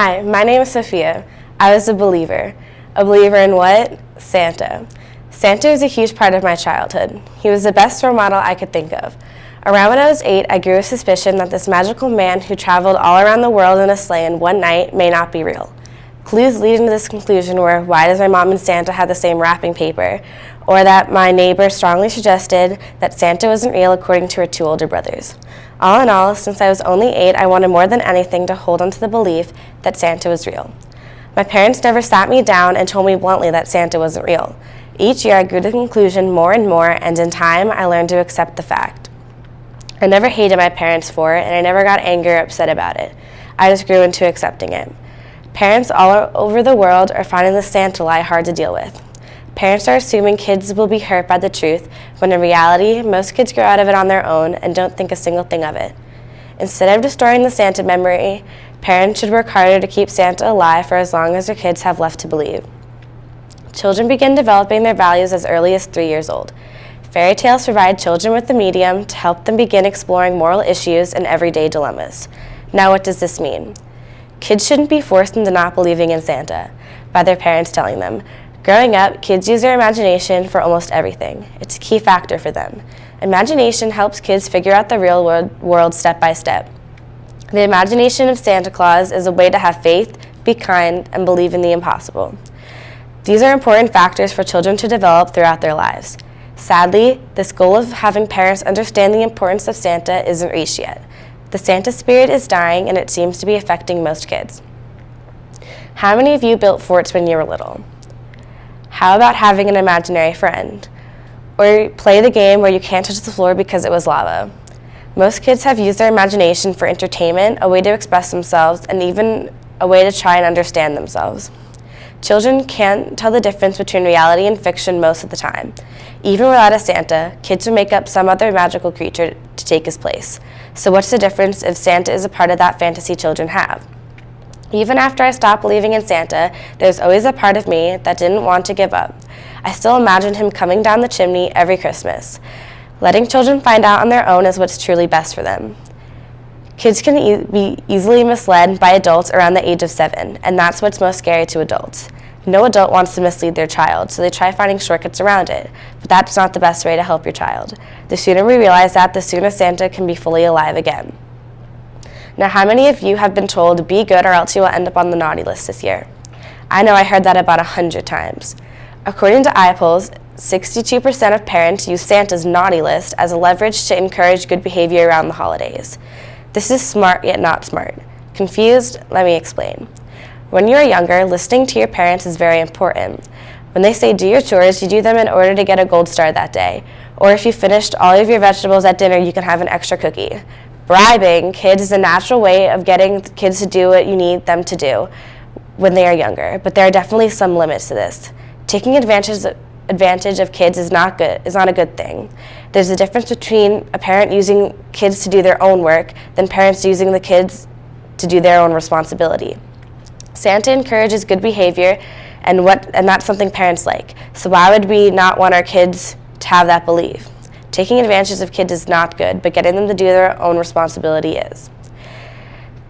Hi, my name is Sophia. I was a believer. A believer in what? Santa. Santa was a huge part of my childhood. He was the best role model I could think of. Around when I was 8, I grew a suspicion that this magical man who traveled all around the world in a sleigh in one night may not be real. Clues leading to this conclusion were, why does my mom and Santa have the same wrapping paper? Or that my neighbor strongly suggested that Santa wasn't real according to her 2 older brothers. All in all, since I was only 8, I wanted more than anything to hold on to the belief that Santa was real. My parents never sat me down and told me bluntly that Santa wasn't real. Each year I grew to the conclusion more and more, and in time I learned to accept the fact. I never hated my parents for it, and I never got angry or upset about it. I just grew into accepting it. Parents all over the world are finding the Santa lie hard to deal with. Parents are assuming kids will be hurt by the truth, when in reality, most kids grow out of it on their own and don't think a single thing of it. Instead of destroying the Santa memory, parents should work harder to keep Santa alive for as long as their kids have left to believe. Children begin developing their values as early as 3 years old. Fairy tales provide children with the medium to help them begin exploring moral issues and everyday dilemmas. Now, what does this mean? Kids shouldn't be forced into not believing in Santa by their parents telling them. Growing up, kids use their imagination for almost everything. It's a key factor for them. Imagination helps kids figure out the real world step by step. The imagination of Santa Claus is a way to have faith, be kind, and believe in the impossible. These are important factors for children to develop throughout their lives. Sadly, this goal of having parents understand the importance of Santa isn't reached yet. The Santa spirit is dying, and it seems to be affecting most kids. How many of you built forts when you were little? How about having an imaginary friend? Or play the game where you can't touch the floor because it was lava. Most kids have used their imagination for entertainment, a way to express themselves, and even a way to try and understand themselves. Children can't tell the difference between reality and fiction most of the time. Even without a Santa, kids will make up some other magical creature to take his place. So what's the difference if Santa is a part of that fantasy children have? Even after I stopped believing in Santa, there's always a part of me that didn't want to give up. I still imagine him coming down the chimney every Christmas. Letting children find out on their own is what's truly best for them. Kids can be easily misled by adults around the age of 7, and that's what's most scary to adults. No adult wants to mislead their child, so they try finding shortcuts around it, but that's not the best way to help your child. The sooner we realize that, the sooner Santa can be fully alive again. Now, how many of you have been told, be good or else you will end up on the naughty list this year? I know I heard that about 100 times. According to iPolls, 62% of parents use Santa's naughty list as a leverage to encourage good behavior around the holidays. This is smart yet not smart. Confused? Let me explain. When you are younger, listening to your parents is very important. When they say do your chores, you do them in order to get a gold star that day. Or if you finished all of your vegetables at dinner, you can have an extra cookie. Bribing kids is a natural way of getting kids to do what you need them to do when they are younger, but there are definitely some limits to this. Taking advantage of kids is not a good thing. There's a difference between a parent using kids to do their own work than parents using the kids to do their own responsibility. Santa encourages good behavior, and that's something parents like. So why would we not want our kids to have that belief? Taking advantage of kids is not good, but getting them to do their own responsibility is.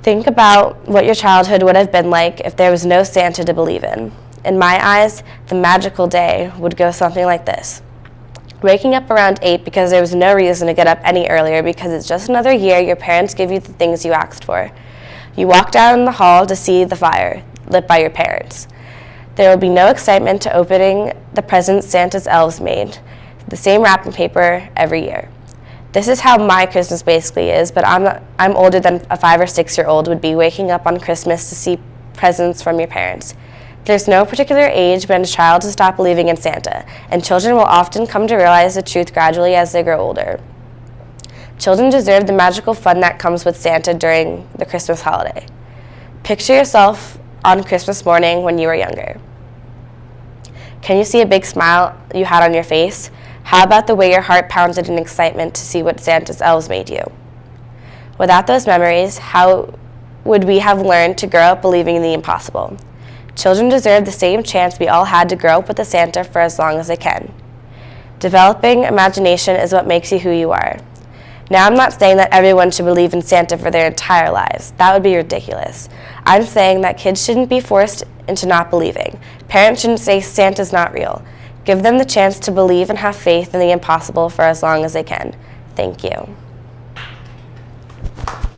Think about what your childhood would have been like if there was no Santa to believe in. In my eyes, the magical day would go something like this. Waking up around 8 because there was no reason to get up any earlier because it's just another year your parents give you the things you asked for. You walk down the hall to see the fire lit by your parents. There will be no excitement to opening the presents Santa's elves made. The same wrapping paper every year. This is how my Christmas basically is, but I'm older than a 5 or 6 year old would be waking up on Christmas to see presents from your parents. There's no particular age when a child to stop believing in Santa, and children will often come to realize the truth gradually as they grow older. Children deserve the magical fun that comes with Santa during the Christmas holiday. Picture yourself on Christmas morning when you were younger. Can you see a big smile you had on your face? How about the way your heart pounded in excitement to see what Santa's elves made you? Without those memories, how would we have learned to grow up believing in the impossible? Children deserve the same chance we all had to grow up with a Santa for as long as they can. Developing imagination is what makes you who you are. Now, I'm not saying that everyone should believe in Santa for their entire lives. That would be ridiculous. I'm saying that kids shouldn't be forced into not believing. Parents shouldn't say Santa's not real. Give them the chance to believe and have faith in the impossible for as long as they can. Thank you.